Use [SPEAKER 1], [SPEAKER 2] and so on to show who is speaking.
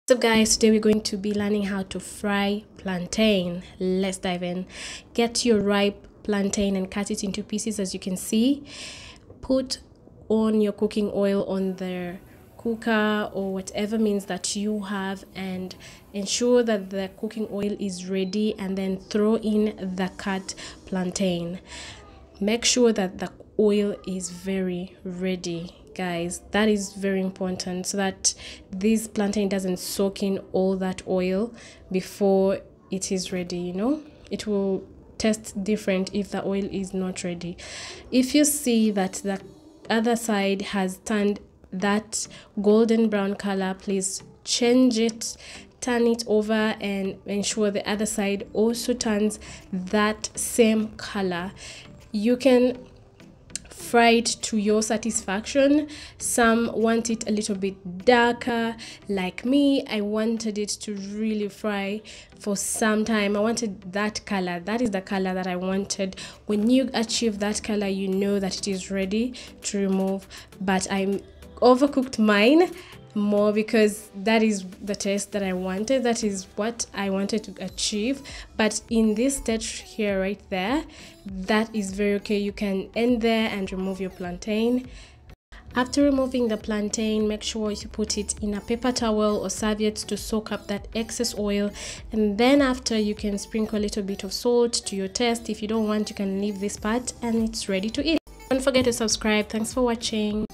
[SPEAKER 1] What's up guys, today we're going to be learning how to fry plantain. Let's dive in. Get your ripe plantain and cut it into pieces. As you can see, put on your cooking oil on the cooker or whatever means that you have, and ensure that the cooking oil is ready, and then throw in the cut plantain. Make sure that the oil is very ready, guys. That is very important, so that this plantain doesn't soak in all that oil before it is ready. It will taste different if the oil is not ready. If you see that the other side has turned that golden brown color, please change it, turn it over, and ensure the other side also turns that same color. You can fry it to your satisfaction. Some want it a little bit darker. Like me, I wanted it to really fry for some time. I wanted that color. That is the color that I wanted. When you achieve that color, you know that it is ready to remove. But I overcooked mine more because that is the taste that I wanted. That is what I wanted to achieve. But in this stage here, right there, that is very okay. You can end there and remove your plantain. After removing the plantain, make sure you put it in a paper towel or serviette to soak up that excess oil, and then after, you can sprinkle a little bit of salt to your taste. If you don't want, you can leave this part, and it's ready to eat. Don't forget to subscribe. Thanks for watching.